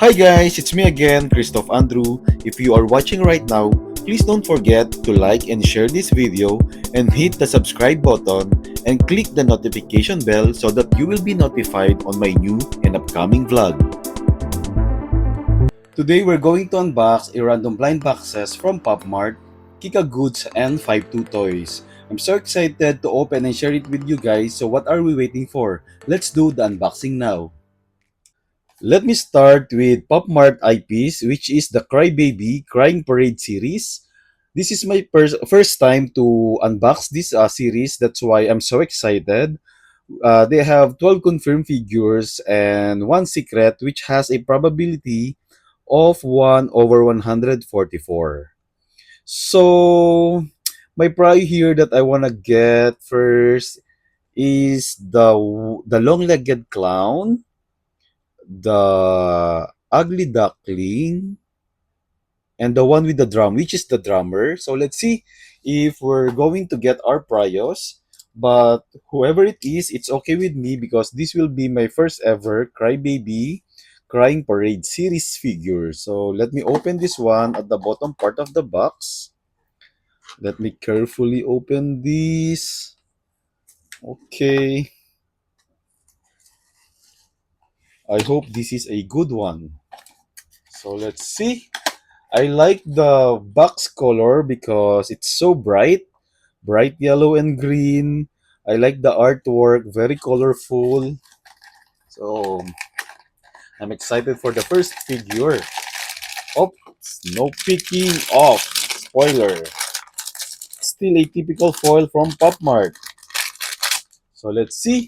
Hi guys, it's me again, Christoph Andrew. If you are watching right now, please don't forget to like and share this video and hit the subscribe button and click the notification bell so that you will be notified on my new and upcoming vlog. Today we're going to unbox a random blind boxes from PopMart, Kika Goods, and 52 Toys. I'm so excited to open and share it with you guys, so what are we waiting for? Let's do the unboxing now. Let me start with PopMart IPs, which is the Crybaby Crying Parade series. This is my first time to unbox this series. That's why I'm so excited. They have 12 confirmed figures and one secret, which has a probability of 1 over 144. So, my prize here that I want to get first is the long-legged clown, the ugly duckling, and the one with the drum, which is the drummer. So let's see if we're going to get our prize. But whoever it is, it's okay with me because this will be my first ever Crybaby Crying Parade series figure. So let me open this one at the bottom part of the box. Let me carefully open this. Okay. I hope this is a good one. So let's see. I like the box color because it's so bright yellow and green. I like the artwork, very colorful. So I'm excited for the first figure. Oh, no picking off. Spoiler. Still a typical foil from Pop Mart. So let's see.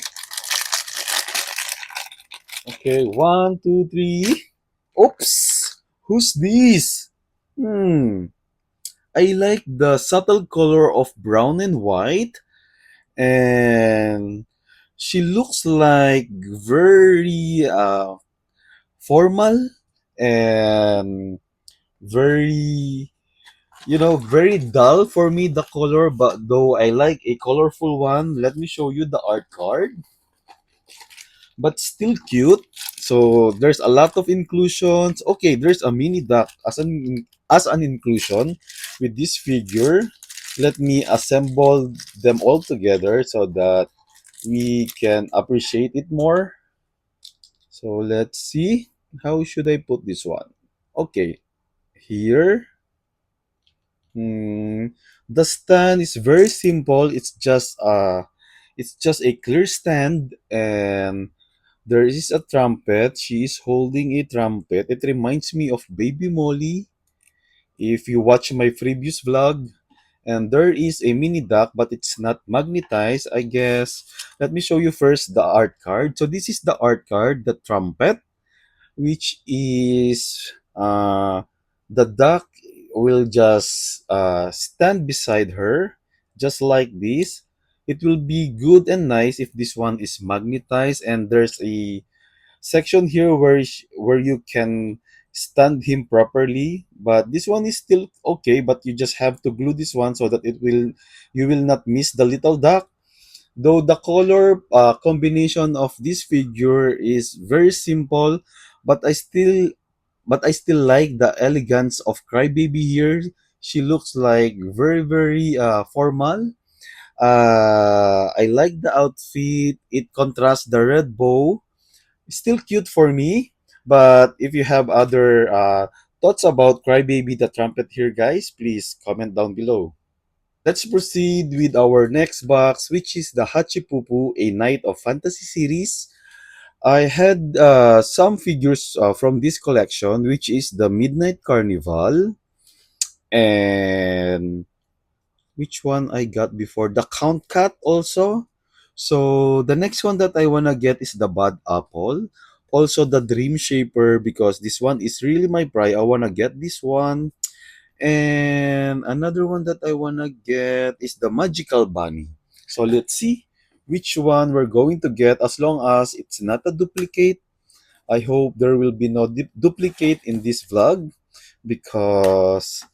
Okay, one, two, three. Oops! Who's this? I like the subtle color of brown and white, and she looks like very formal and very, very dull for me, the color. But though I like a colorful one, let me show you the art card. But still cute. So there's a lot of inclusions. Okay, there's a mini duck as an inclusion with this figure. Let me assemble them all together so that we can appreciate it more. So let's see. How should I put this one? Okay, here. Hmm, the stand is very simple. It's just a clear stand, and there is a trumpet. She is holding a trumpet. It reminds me of Baby Molly. If you watch my previous vlog, and there is a mini duck, but it's not magnetized, I guess. Let me show you first the art card. So this is the art card, the trumpet, which is the duck will just stand beside her, just like this. It will be good and nice if this one is magnetized, and there's a section here where you can stand him properly, but this one is still okay, but you just have to glue this one so that you will not miss the little duck. Though the color combination of this figure is very simple, but I still like the elegance of Crybaby here. She looks like very, very formal. I like the outfit. It contrasts the red bow. Still cute for me. But if you have other thoughts about Crybaby the trumpet here, guys, please comment down below. Let's proceed with our next box, which is the Hachipupu, a Night of Fantasy series. I had some figures from this collection, which is the Midnight Carnival, and which one I got before? The Count Cat also. So the next one that I wanna get is the Bad Apple. Also the Dream Shaper because this one is really my pride. I wanna get this one. And another one that I wanna get is the Magical Bunny. So let's see which one we're going to get as long as it's not a duplicate. I hope there will be no duplicate in this vlog because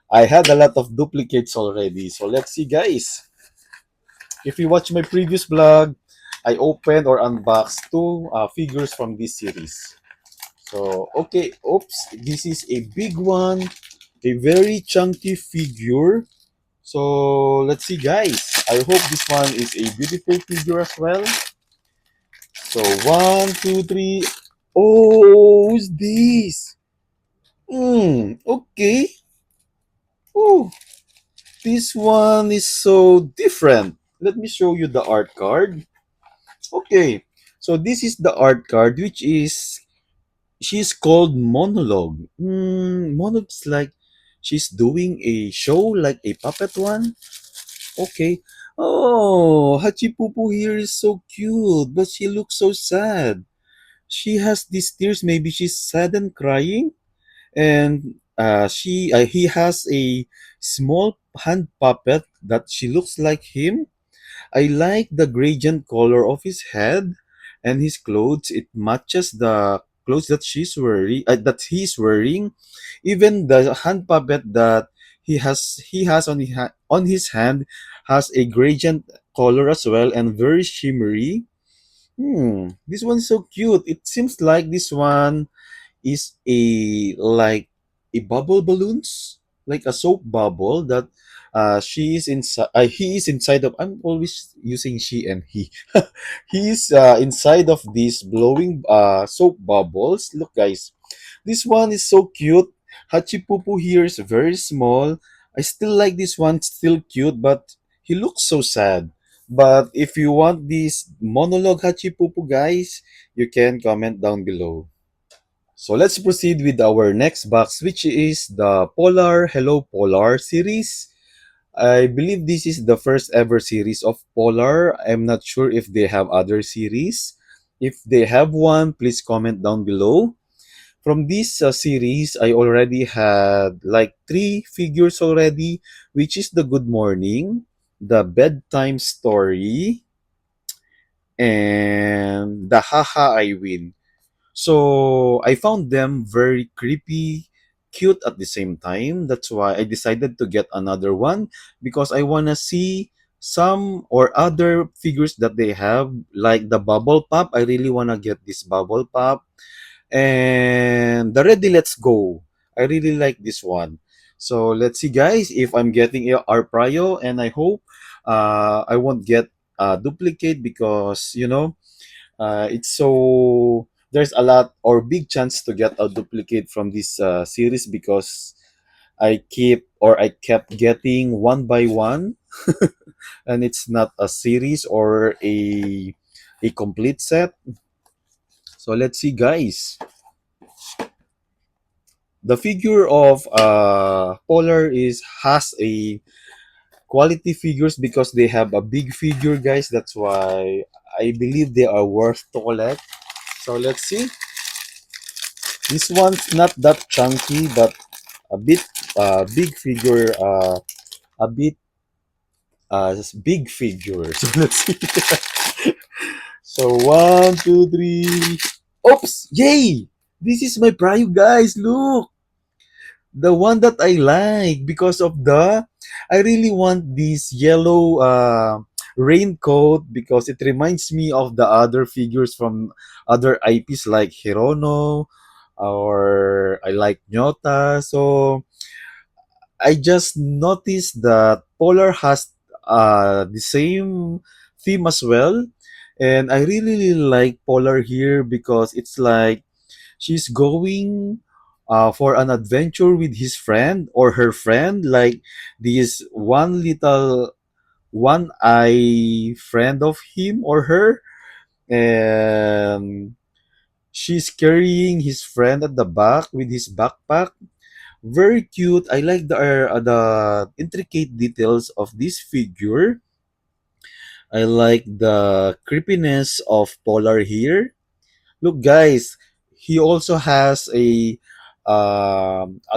I had a lot of duplicates already. So let's see, guys. If you watch my previous vlog, I opened or unboxed two figures from this series. So, okay, oops, this is a big one, a very chunky figure. So, let's see, guys. I hope this one is a beautiful figure as well. So, one, two, three. Oh, who's this? Okay. Oh, this one is so different. Let me show you the art card. Okay. So, this is the art card, which is she's called Monologue. Monologue's like she's doing a show, like a puppet one. Okay. Oh, Hachipupu here is so cute, but she looks so sad. She has these tears. Maybe she's sad and crying, and he has a small hand puppet that she looks like him. I like the gradient color of his head and his clothes. It matches the clothes that that he's wearing. Even the hand puppet that he has on his hand has a gradient color as well and very shimmery. This one's so cute. It seems like this one is a like a bubble balloons, like a soap bubble that she is inside. He is inside of. I'm always using she and he. He is inside of these blowing soap bubbles. Look, guys, this one is so cute. Hachipupu here is very small. I still like this one. Still cute, but he looks so sad. But if you want this monologue Hachipupu, guys, you can comment down below. So let's proceed with our next box, which is the Polar Hello Polar series. I believe this is the first ever series of Polar. I'm not sure if they have other series. If they have one, please comment down below. From this series, I already had like three figures already, which is the Good Morning, the Bedtime Story, and the Haha I Win. So I found them very creepy, cute at the same time. That's why I decided to get another one because I want to see some or other figures that they have, like the Bubble Pop. I really want to get this Bubble Pop and the Ready Let's Go. I really like this one. So let's see, guys, if I'm getting our prio, and I hope I won't get a duplicate because it's so there's a lot or big chance to get a duplicate from this series because I kept getting one by one, and it's not a series or a complete set. So let's see, guys. The figure of Polar is has a quality figures because they have a big figure, guys. That's why I believe they are worth to collect. So let's see. This one's not that chunky, but a bit big figure, a bit big figure. So let's see. So one, two, three. Oops! Yay! This is my prio, guys. Look, the one that I like because of I really want this yellow raincoat because it reminds me of the other figures from other IPs like Hirono or I like Nyota. So I just noticed that Polar has the same theme as well. And I really like Polar here because it's like she's going for an adventure with his friend or her friend, like this one little one eye friend of him or her. And she's carrying his friend at the back with his backpack. Very cute. I like the intricate details of this figure. I like the creepiness of Polar here. Look, guys, he also has a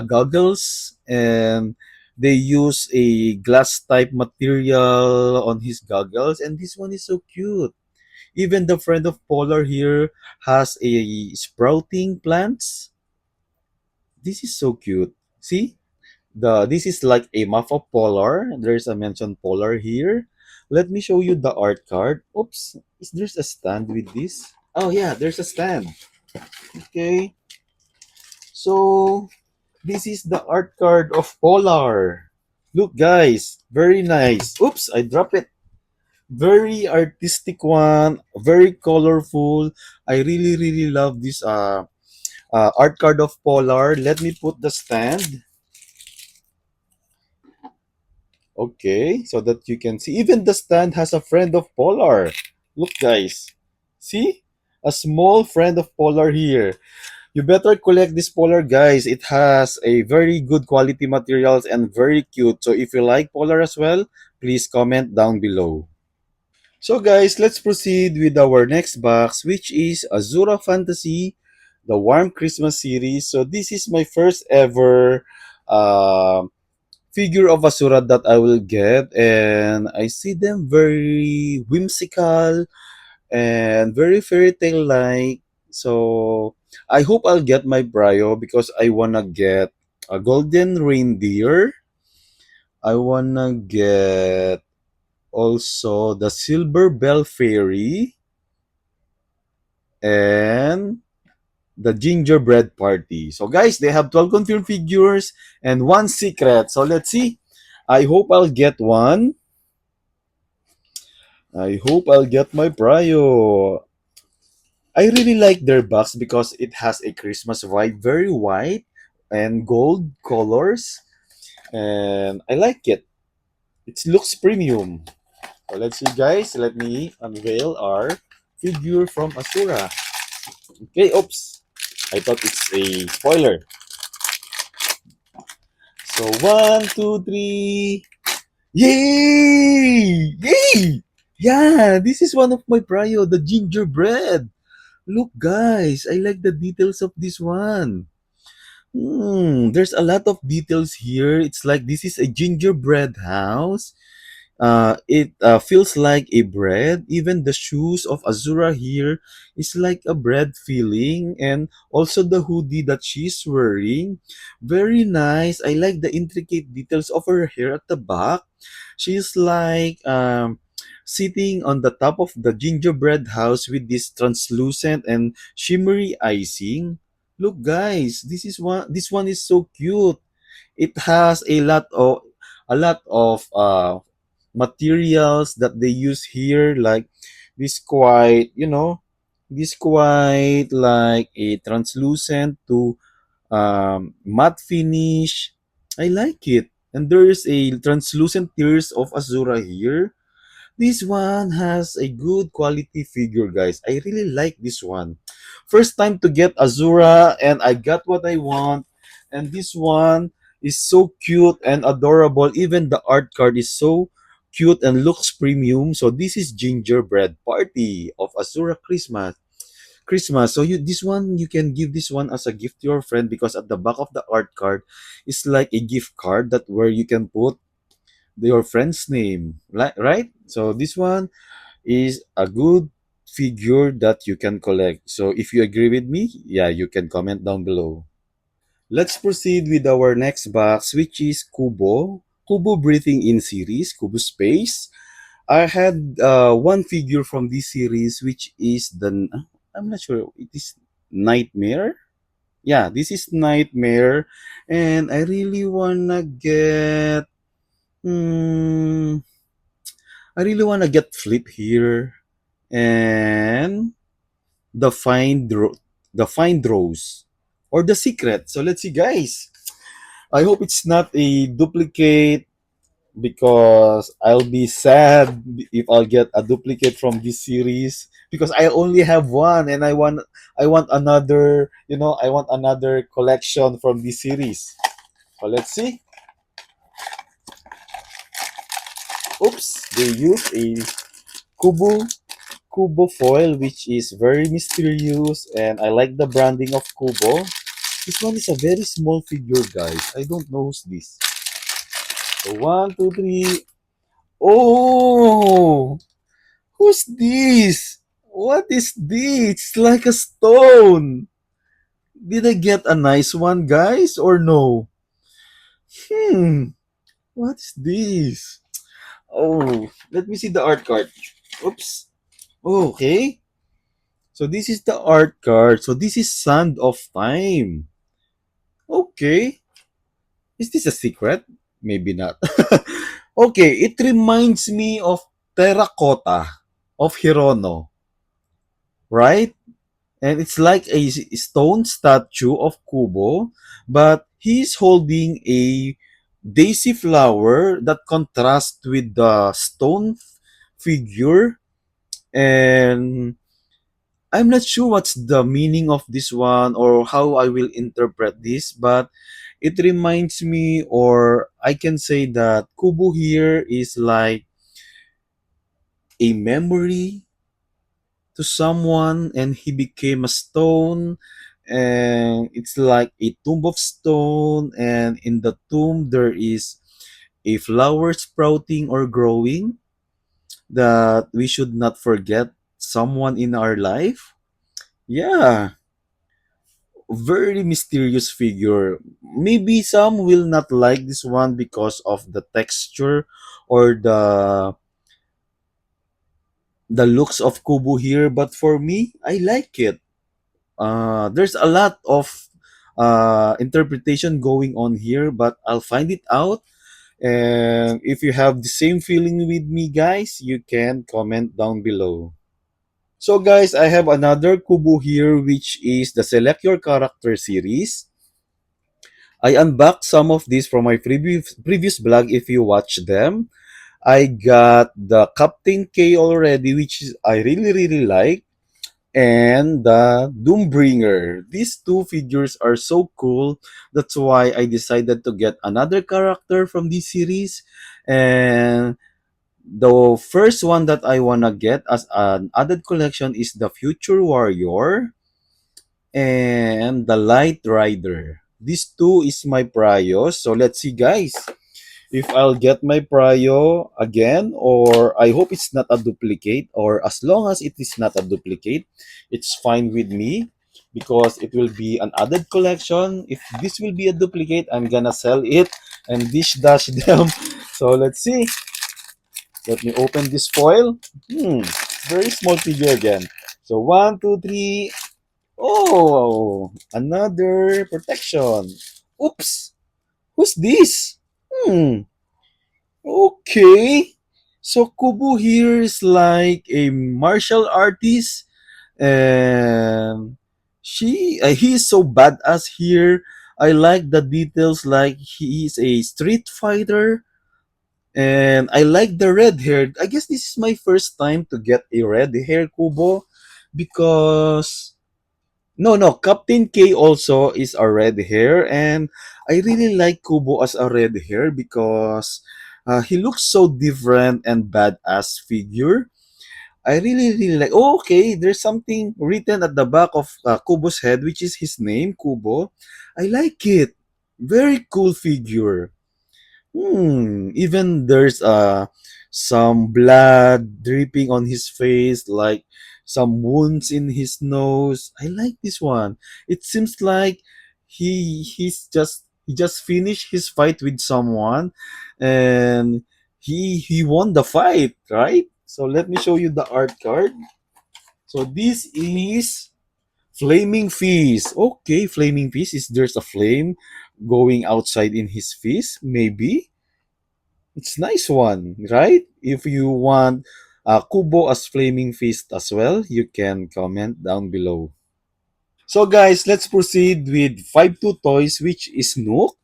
goggles, and they use a glass type material on his goggles, and this one is so cute. Even the friend of Polar here has a sprouting plants. This is so cute. See? This is like a map of Polar. There's a mention Polar here. Let me show you the art card. Oops, is there's a stand with this? Oh yeah, there's a stand. Okay. So this is the art card of Polar. Look, guys, very nice. Oops, I dropped it. Very artistic one, very colorful. I really, really love this art card of Polar. Let me put the stand. Okay, so that you can see. Even the stand has a friend of Polar. Look, guys. See? A small friend of Polar here. You better collect this Polar, guys. It has a very good quality materials and very cute. So if you like Polar as well, please comment down below. So guys, let's proceed with our next box, which is Azura Fantasy, the Warm Christmas series. So this is my first ever uh, figure of Azura that I will get, and I see them very whimsical and very fairy tale like. So I hope I'll get my Brio because I wanna get a golden reindeer. I wanna get also the silver bell fairy and the gingerbread party. So guys, they have 12 confirmed figures and one secret. So let's see. I hope I'll get one. I hope I'll get my Brio. I really like their box because it has a Christmas vibe, very white and gold colors, and I like it. It looks premium. So let's see, guys. Let me unveil our figure from Asura. Okay, oops. I thought it's a spoiler. So one, two, three. Yay! Yay! Yeah, this is one of my prio, the gingerbread. Look, guys, I like the details of this one. There's a lot of details here. It's like this is a gingerbread house. It feels like a bread. Even the shoes of Azura here is like a bread feeling, and also the hoodie that she's wearing. Very nice. I like the intricate details of her hair at the back. She's like sitting on the top of the gingerbread house with this translucent and shimmery icing. Look, guys, this is one. This one is so cute. It has a lot of materials that they use here, like this quite, this quite like a translucent to matte finish. I like it. And there is a translucent tears of Azura here. This one has a good quality figure, guys. I really like this one. First time to get Azura, and I got what I want. And this one is so cute and adorable. Even the art card is so cute and looks premium. So this is Gingerbread Party of Azura Christmas. Christmas. So this one you can give this one as a gift to your friend because at the back of the art card is like a gift card that where you can put your friend's name, right? So this one is a good figure that you can collect. So if you agree with me, yeah, you can comment down below. Let's proceed with our next box, which is Kubo Breathing In series, Kubo Space. I had one figure from this series, which is I'm not sure, it is Nightmare. Yeah, this is Nightmare, and I really wanna get. Hmm, I really wanna get Flip here and the the find rose or the secret. So let's see, guys. I hope it's not a duplicate because I'll be sad if I'll get a duplicate from this series because I only have one and I want another, I want another collection from this series. So let's see. Oops, they use a Kubo Kubo foil, which is very mysterious, and I like the branding of Kubo. This one is a very small figure, guys. I don't know who's this. So one, two, three. Oh, who's this? What is this? It's like a stone. Did I get a nice one, guys, or no? Hmm. What's this? Oh, let me see the art card. Oops. Oh, okay. So this is the art card. So this is Sand of Time. Okay. Is this a secret? Maybe not. Okay, it reminds me of Terracotta of Hirono, right? And it's like a stone statue of Kubo, but he's holding a daisy flower that contrasts with the stone figure. And I'm not sure what's the meaning of this one or how I will interpret this, but it reminds me, or I can say that Kubo here is like a memory to someone, and he became a stone, and it's like a tomb of stone, and in the tomb there is a flower sprouting or growing, that we should not forget someone in our life. Yeah, very mysterious figure. Maybe some will not like this one because of the texture or the looks of Kubo here, but for me, I like it. There's a lot of interpretation going on here, but I'll find it out. And if you have the same feeling with me, guys, you can comment down below. So, guys, I have another Kubo here, which is the Select Your Character series. I unboxed some of these from my previous blog if you watch them. I got the Captain K already, which is, I really like, and the Doombringer. These two figures are so cool. That's why I decided to get another character from this series. And the first one that I wanna get as an added collection is the Future Warrior and the Light Rider. These two is my prios. So let's see, guys, if I'll get my prio again, or I hope it's not a duplicate, or as long as it is not a duplicate, it's fine with me because it will be an added collection. If this will be a duplicate, I'm gonna sell it and dish dash them. So let's see. Let me open this foil. Very small figure again. So one, two, three. Oh, another protection. Oops. Who's this? Hmm. Okay. So Kubo here is like a martial artist, and he is so badass here. I like the details, like he is a street fighter, and I like the red hair. I guess this is my first time to get a red hair Kubo, because no, no, Captain K also is a red hair, and I really like Kubo as a red hair because he looks so different and badass figure. I really like. Oh, okay, there's something written at the back of Kubo's head, which is his name, Kubo. I like it. Very cool figure. Even there's some blood dripping on his face, like some wounds in his nose. I like this one. It seems like he just finished his fight with someone, and he won the fight, right? So let me show you the art card. So this is Flaming Fist. Okay, Flaming Fist, is there's a flame going outside in his fist, maybe. It's nice one, right? If you want Kubo as Flaming Fist as well, you can comment down below. So guys, let's proceed with 5-2 Toys, which is Nook.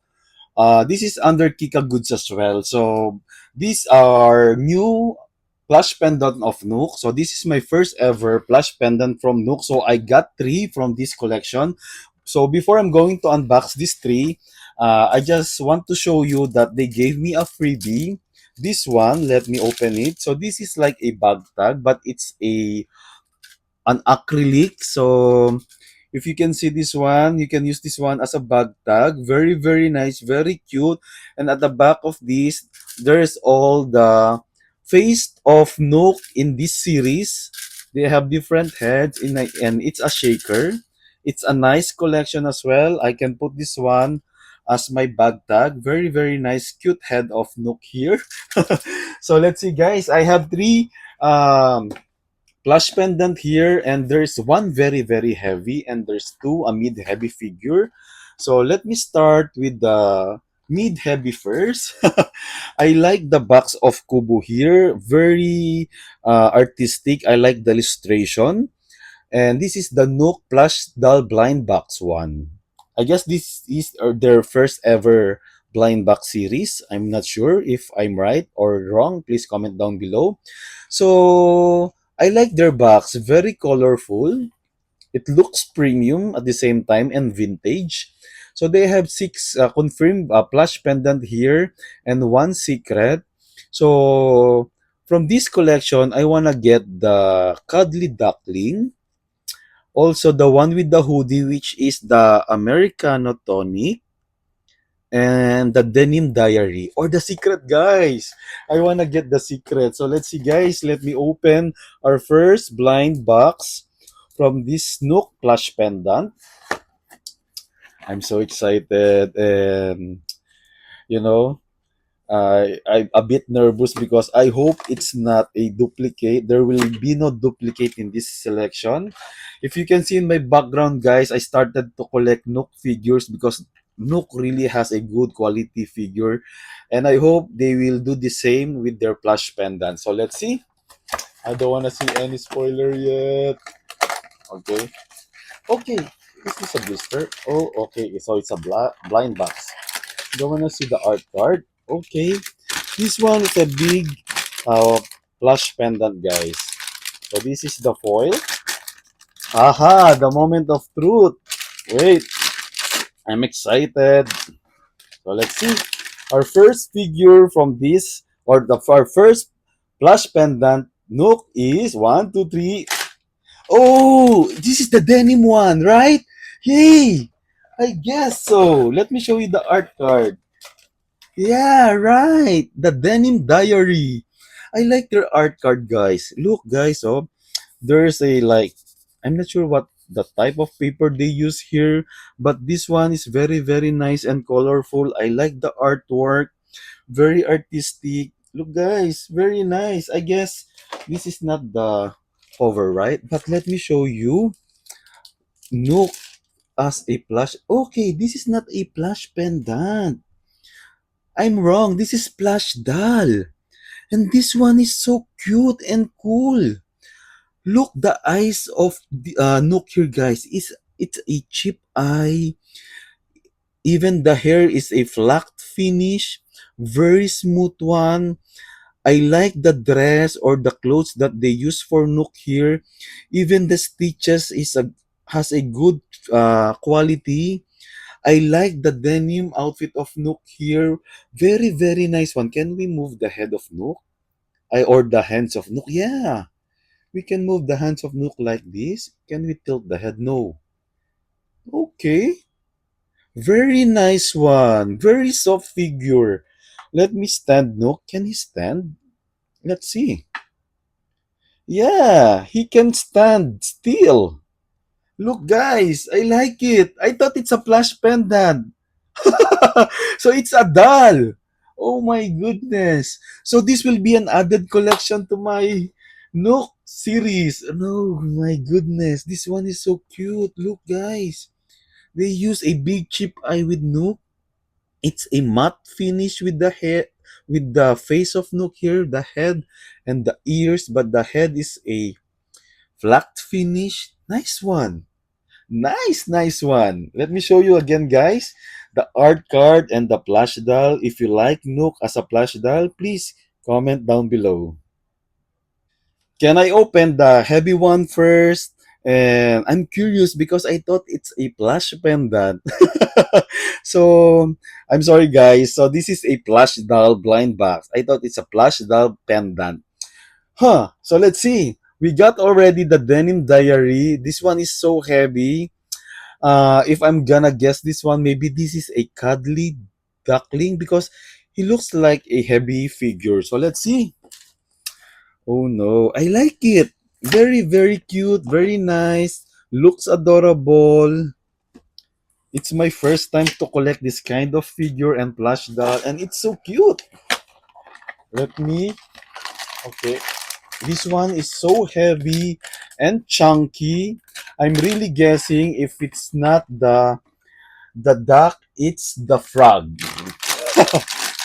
This is under Kika Goods as well. So these are new plush pendant of Nook. So this is my first ever plush pendant from Nook. So I got three from this collection. So before I'm going to unbox these three, I just want to show you that they gave me a freebie. This one, let me open it. So this is like a bag tag, but it's a an acrylic. So if you can see this one, you can use this one as a bag tag. Very nice, very cute. And at the back of this, there's all the face of Nook in this series. They have different heads and it's a shaker. It's a nice collection as well. I can put this one as my bag tag. Very nice, cute head of Nook here. So let's see, guys. I have three plush pendant here, and there's one very heavy, and there's two a mid heavy figure. So let me start with the mid-heavy first. I like the box of Kubo here. Very artistic. I like the illustration. And this is the Nook Plush Doll Blind Box one. I guess this is their first ever blind box series. I'm not sure if I'm right or wrong. Please comment down below. So I like their box. Very colorful. It looks premium at the same time and vintage. So they have six confirmed plush pendant here and one secret. So from this collection, I wanna get the Cuddly Duckling. Also the one with the hoodie, which is the Americano Tonic and the Denim Diary or the secret, guys. I wanna get the secret. So let's see, guys. Let me open our first blind box from this Snook plush pendant. I'm so excited, and you know, I'm a bit nervous because I hope it's not a duplicate. There will be no duplicate in this selection. If you can see in my background, guys, I started to collect Nook figures because Nook really has a good quality figure, and I hope they will do the same with their plush pendant. So let's see. I don't want to see any spoiler yet. Okay. Okay. Is this a blister? Oh, okay. So it's a blind box. Don't want to see the art card. Okay. This one is a big plush pendant, guys. So this is the foil. Aha, the moment of truth. Wait, I'm excited. So let's see. Our first figure from this, or our first plush pendant Nook is one, two, three. Oh, this is the denim one, right? Yay! I guess so. Let me show you the art card. Yeah, right. The Denim Diary. I like their art card, guys. Look, guys, oh, there's a like, I'm not sure what the type of paper they use here, but this one is very, very nice and colorful. I like the artwork, very artistic. Look, guys, very nice. I guess this is not the cover, right? But let me show you. Nook as a plush. Okay, this is not a plush pendant. I'm wrong. This is plush doll. And this one is so cute and cool. Look, the eyes of the Nook here, guys. It's a chip eye. Even the hair is a flat finish. Very smooth one. I like the dress or the clothes that they use for Nook here. Even the stitches has a good quality. I like the denim outfit of Nook here. Very, very nice one. Can we move the head of Nook? Or the hands of Nook? Yeah. We can move the hands of Nook like this. Can we tilt the head? No. Okay. Very nice one. Very soft figure. Let me stand Nook. Can he stand? Let's see. Yeah, he can stand still. Look, guys, I like it. I thought it's a plush pendant. So it's a doll. Oh my goodness. So this will be an added collection to my Nook series. No, my goodness. This one is so cute. Look, guys. They use a big chip eye with Nook. It's a matte finish with the head, with the face of Nook here, the head and the ears, but the head is a flat finish. Nice one. Nice, nice one. Let me show you again, guys. The art card and the plush doll. If you like Nook as a plush doll, please comment down below. Can I open the heavy one first? And I'm curious because I thought it's a plush pendant. So I'm sorry, guys. So this is a plush doll blind box. I thought it's a plush doll pendant. Huh. So let's see. We got already the Denim Diary. This one is so heavy. If I'm gonna guess this one, maybe this is a cuddly duckling because he looks like a heavy figure. So let's see. Oh no, I like it. Very, very cute, very nice. Looks adorable. It's my first time to collect this kind of figure and plush doll, and it's so cute. Let me. Okay. This one is so heavy and chunky. I'm really guessing if it's not The duck eats the frog.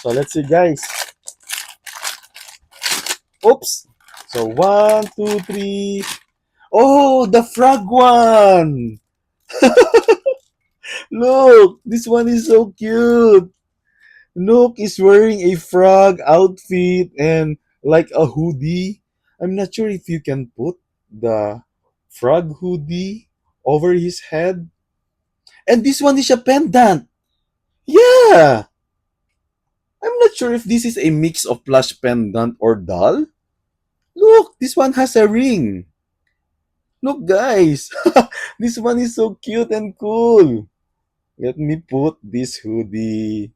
So let's see, guys. Oops. So one, two, three. Oh, the frog one. Look, this one is so cute. Look, is wearing a frog outfit and like a hoodie. I'm not sure if you can put the frog hoodie over his head. And this one is a pendant. Yeah. I'm not sure if this is a mix of plush pendant or doll. Look, this one has a ring. Look, guys. This one is so cute and cool. Let me put this hoodie.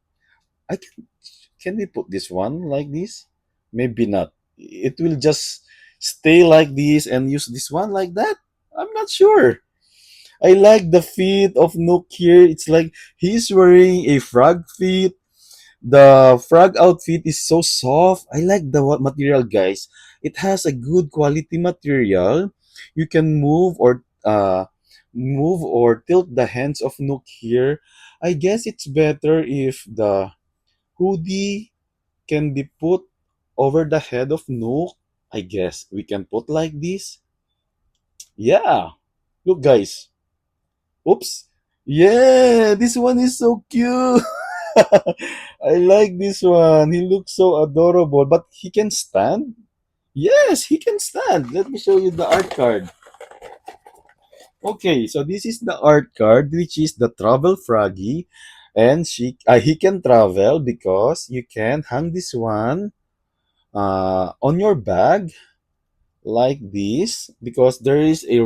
I can we put this one like this? Maybe not. It will just stay like this and use this one like that. I'm not sure. I like the feet of Nook here. It's like he's wearing a frog feet. The frog outfit is so soft. I like the material, guys. It has a good quality material. You can move or tilt the hands of Nook here. I guess it's better if the hoodie can be put over the head of Nook. I guess we can put like this. Yeah. Look, guys. Oops. Yeah, this one is so cute. I like this one. He looks so adorable, but he can stand. Yes, he can stand. Let me show you the art card. Okay, so this is the art card, which is the travel froggy, and he can travel because you can hang this one on your bag like this because there is a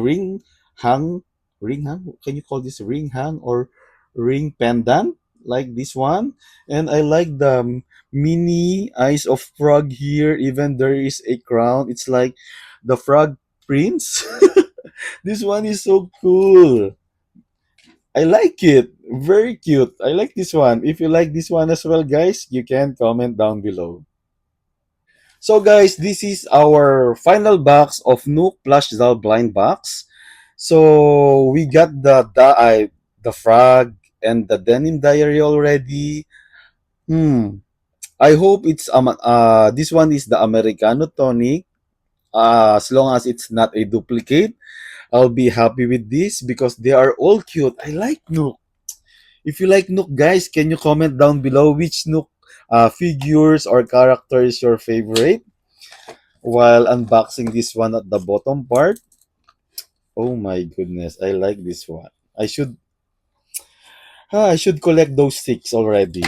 hang ring hang. Can you call this ring hang or ring pendant like this one? And I like the mini eyes of frog here. Even there is a crown. It's like the frog prince. This one is so cool. I like it. Very cute. I like this one. If you like this one as well, guys, you can comment down below. So guys, this is our final box of Nook Plush Doll Blind Box. So we got the frog and the denim diary already. I hope this one is the Americano tonic. As long as it's not a duplicate, I'll be happy with this because they are all cute. I like Nook. If you like Nook, guys, can you comment down below which Nook figures or character is your favorite? While unboxing this one at the bottom part. Oh my goodness, I like this one. I should collect those six already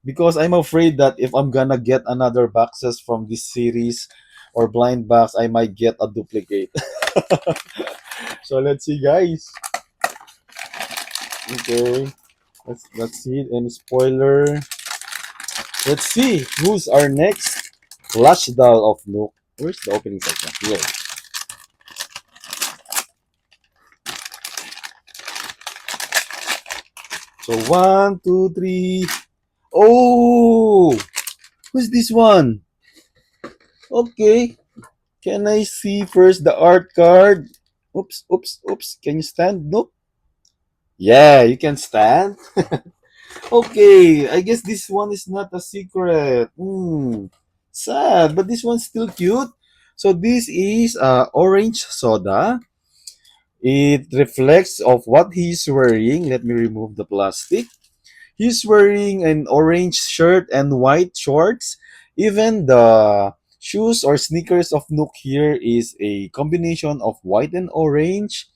because I'm afraid that if I'm gonna get another boxes from this series or blind box, I might get a duplicate. So let's see, guys. Okay, let's see any spoiler. Let's see who's our next Flash doll of Nook. Where's the opening section? Here. So one, two, three. Oh, who's this one? Okay. Can I see first the art card? Oops, oops, oops. Can you stand? Nope. Yeah, you can stand. Okay, I guess this one is not a secret. Sad, but this one's still cute. So this is orange soda. It reflects of what he's wearing. Let me remove the plastic. He's wearing an orange shirt and white shorts. Even the shoes or sneakers of Nook here is a combination of white and orange.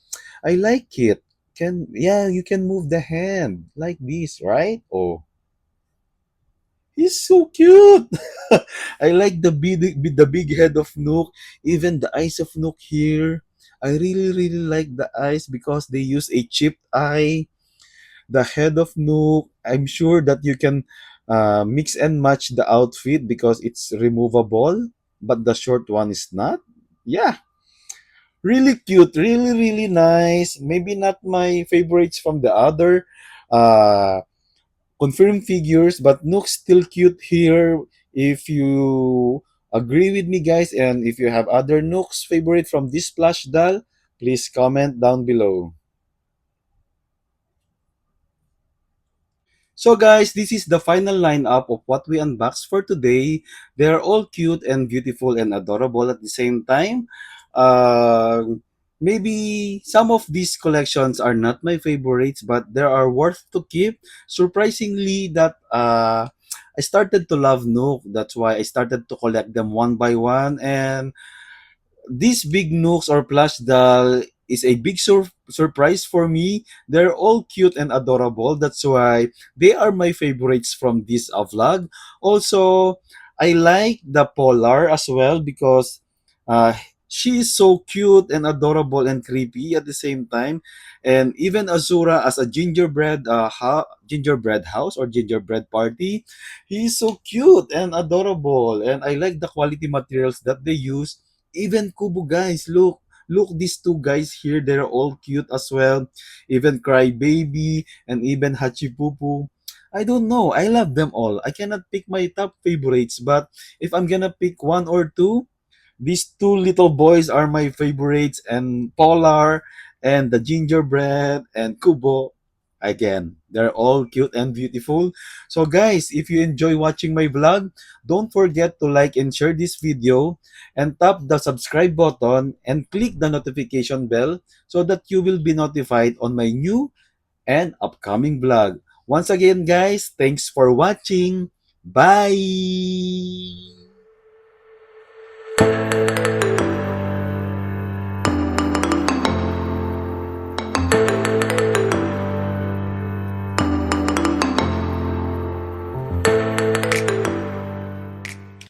I like it. You can move the hand like this, right? Oh, he's so cute. I like the big head of Nook, even the eyes of Nook here. I really like the eyes because they use a chipped eye. The head of Nook, I'm sure that you can mix and match the outfit because it's removable, but the short one is not. Yeah, really cute, really nice. Maybe not my favorites from the other uh, confirmed figures, but Nook's still cute here. If you agree with me, guys, and if you have other Nook's favorite from this plush doll, please comment down below. So guys, this is the final lineup of what we unboxed for today. They are all cute and beautiful and adorable at the same time. Uh, Maybe some of these collections are not my favorites, but they are worth to keep. Surprisingly, that I started to love Nook. That's why I started to collect them one by one, and these big nooks or plush doll is a big surprise for me. They're all cute and adorable. That's why they are my favorites from this vlog. Also, I like the Polar as well because uh, she is so cute and adorable and creepy at the same time. And even Azura as a gingerbread house or gingerbread party, he is so cute and adorable. And I like the quality materials that they use. Even Kubo guys, look these two guys here, they're all cute as well. Even Crybaby and even Hachipupu. I don't know. I love them all. I cannot pick my top favorites, but if I'm gonna pick one or two, these two little boys are my favorites, and Polar and the gingerbread and Kubo. Again, they're all cute and beautiful. So guys, if you enjoy watching my vlog, don't forget to like and share this video and tap the subscribe button and click the notification bell so that you will be notified on my new and upcoming vlog. Once again guys, thanks for watching. Bye!